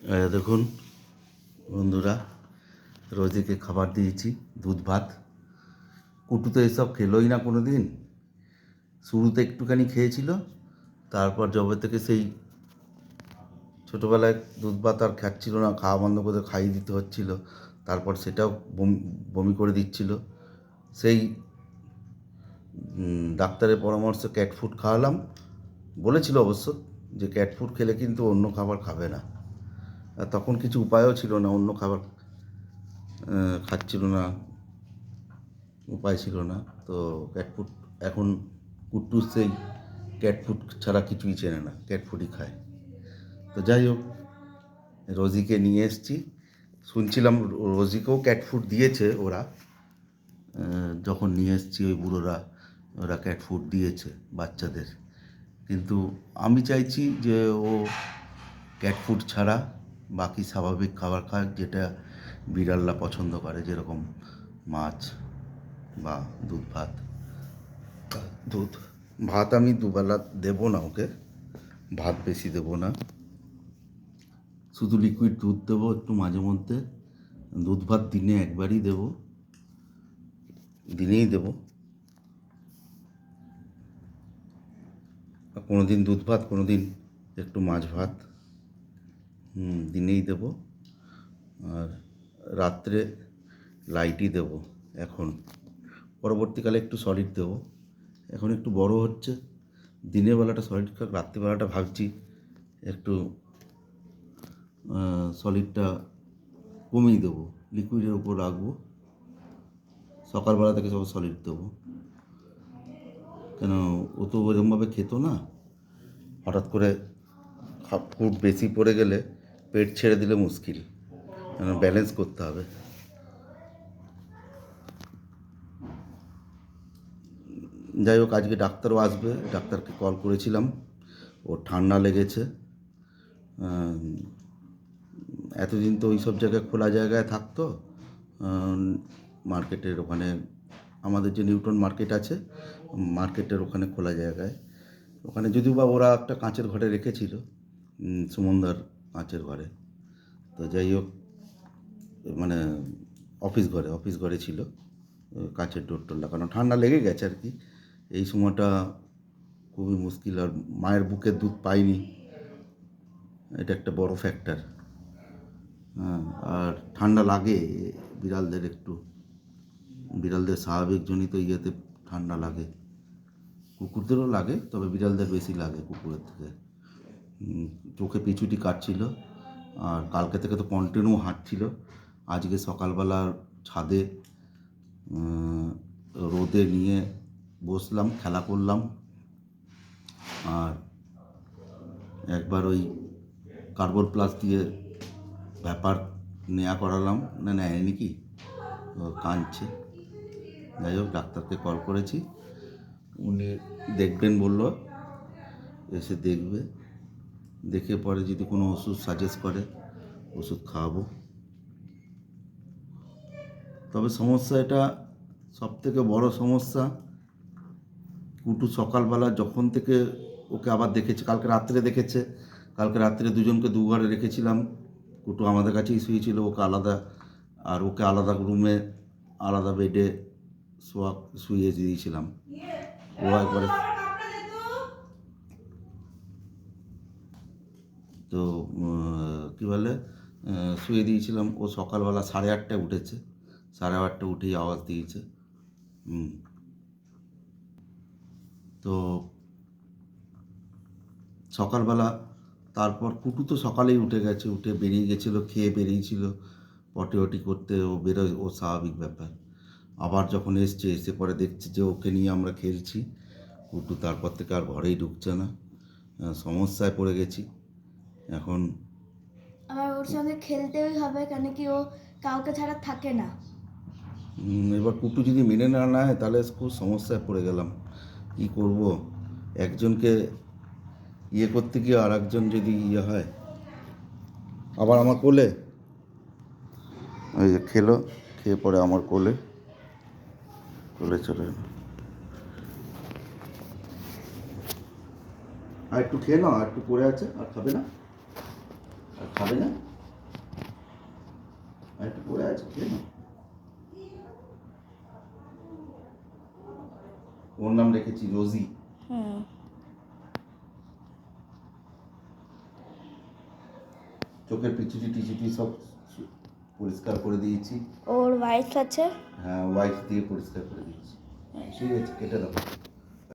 দেখুন বন্ধুরা, রোজিকে খাবার দিয়েছি দুধ ভাত। কুটু তো এসব খেলোই না কোনো দিন। শুরুতে একটুখানি খেয়েছিল, তারপর যবে থেকে সেই ছোটোবেলায় দুধ ভাত আর খাচ্ছিল না, খাওয়া বন্ধ করে খাইয়ে দিতে হচ্ছিল, তারপর সেটাও বমি করে দিচ্ছিল। সেই ডাক্তারের পরামর্শে ক্যাট ফুড খাওয়ালাম। বলেছিল অবশ্য যে ক্যাট ফুড খেলে কিন্তু অন্য খাবার খাবে না। আর তখন কিছু উপায়ও ছিল না, অন্য খাবার খাচ্ছিল না, উপায় ছিল না। তো ক্যাট ফুড এখন কুট্টুস সেই ক্যাট ফুড ছাড়া কিছুই চেনে না, ক্যাট ফুডই খায়। তো যাই হোক, রোজিকে নিয়ে এসেছি। শুনছিলাম রোজিকেও ক্যাট ফুড দিয়েছে ওরা, যখন নিয়ে এসেছি ওই বুড়োরা, ওরা ক্যাট ফুড দিয়েছে বাচ্চাদের। কিন্তু আমি চাইছি যে ও ক্যাট ফুড ছাড়া বাকি স্বাভাবিক খাবার খাক, যেটা বিড়ালরা পছন্দ করে, যেরকম মাছ বা দুধ ভাত। দুধ ভাত আমি দুবেলা দেবো না ওকে, ভাত বেশি দেবো না, শুধু লিকুইড দুধ দেবো একটু মাঝে মধ্যে। দুধ ভাত দিনে একবারই দেবো, দিনেই দেবো। কোনো দিন দুধ ভাত, কোনো দিন একটু মাছ ভাত, দিনেই দেবো। আর রাত্রে লাইটই দেবো এখন, পরবর্তীকালে একটু সলিড দেবো। এখন একটু বড় হচ্ছে, দিনের বেলাটা সলিড খাক, রাত্রিবেলাটা ভাবছি একটু সলিডটা কমিয়ে দেবো, লিকুইডের উপর রাখবো, সকালবেলা থেকে সব সলিড দেবো। কেন ও তো ওরকমভাবে খেত না, হঠাৎ করে ফুড বেশি পড়ে গেলে পেট ছেড়ে দিলে মুশকিল, কেন ব্যালেন্স করতে হবে। যাই হোক, আজকে ডাক্তারও আসবে, ডাক্তারকে কল করেছিলাম, ওর ঠান্ডা লেগেছে। এতদিন তো ওই সব জায়গায় খোলা জায়গায় থাকতো, মার্কেটের ওখানে, আমাদের যে নিউটন মার্কেট আছে, মার্কেটের ওখানে খোলা জায়গায়, ওখানে যদিও বা ওরা একটা কাঁচের ঘরে রেখেছিল, সুমনদার কাঁচের ঘরে। তো যাই হোক, মানে অফিস ঘরে ছিল, কাঁচের ডোর টোর লাগানো, ঠান্ডা লেগে গেছে আর কি। এই সময়টা খুবই মুশকিল, আর মায়ের বুকের দুধ পাইনি, এটা একটা বড় ফ্যাক্টর। হ্যাঁ, আর ঠান্ডা লাগে বিড়ালদের একটু, বিড়ালদের স্বাভাবিক জনিত ইয়েতে ঠান্ডা লাগে, কুকুরদেরও লাগে, তবে বিড়ালদের বেশি লাগে কুকুরের থেকে। চোখে পিছুটি কাটছিল, আর কালকে থেকে তো কন্টিনিউ হাঁটছিল। আজকে সকালবেলা ছাদে রোদে নিয়ে বসলাম, খেলা করলাম, আর একবার ওই কার্বন প্লাস দিয়ে ব্যাপার নেওয়া করালাম, না নেয়নি কি, কাঁদছে। যাই হোক, ডাক্তারকে কল করেছি, উনি দেখবেন বলল, এসে দেখবে, দেখে পরে যদি কোনো ওষুধ সাজেস্ট করে ওষুধ খাওয়াবো। তবে সমস্যা এটা, সবথেকে বড় সমস্যা, কুটু সকালবেলা যখন থেকে ওকে আবার দেখেছে, কালকে রাত্রে দেখেছে, কালকে রাত্রে দুজনকে দু ঘরে রেখেছিলাম, কুটু আমাদের কাছেই শুয়েছিল, ওকে আলাদা, আর ওকে আলাদা রুমে আলাদা বেডে শুয়ে দিয়েছিলাম। ও একবারে, তো কী বলে, শুয়ে দিয়েছিলাম। ও সকালবেলা 8:30টায় উঠেছে, 8:30টায় উঠেই আওয়াজ দিয়েছে। তো সকালবেলা, তারপর কুটু তো সকালেই উঠে গেছে, উঠে বেরিয়ে গেছিলো, খেয়ে বেরিয়েছিল পটি ওটি করতে, ও বেরোয়, ও স্বাভাবিক ব্যাপার। আবার যখন এসছে, এসে পরে দেখছি যে ওকে নিয়ে আমরা খেলছি, কুটু তারপর থেকে আর ঘরেই ঢুকছে না, সমস্যায় পড়ে গেছি এখন। আবার ওর সঙ্গে খেলতেই হবে, কেন কি ও কাউকে ছাড়া থাকে না। এবার কুটু যদি মেনে না নেয় তাহলে খুব সমস্যায় পড়ে গেলাম, কী করব। একজনকে ইয়ে করতে গিয়ে আর একজন যদি ইয়ে হয়, আবার আমার কোলে, ওই যে খেলো, খেয়ে পরে আমার কোলে কোলে চলে এলো। আর একটু খেয়ে নাও, আর একটু পড়ে আছে, আর খাবে না, আর খাবে না। একটা পড়ে আছে কেন? ওর নাম রেখেছি রোজি। হুম। চোখের পিছুটি টিচুটি সব পরিষ্কার করে দিয়েছি। ওর ওয়াইফ আছে? হ্যাঁ, ওয়াইফ দিয়ে পরিষ্কার করে দিয়েছি। ঠিক আছে, কেটে দাও।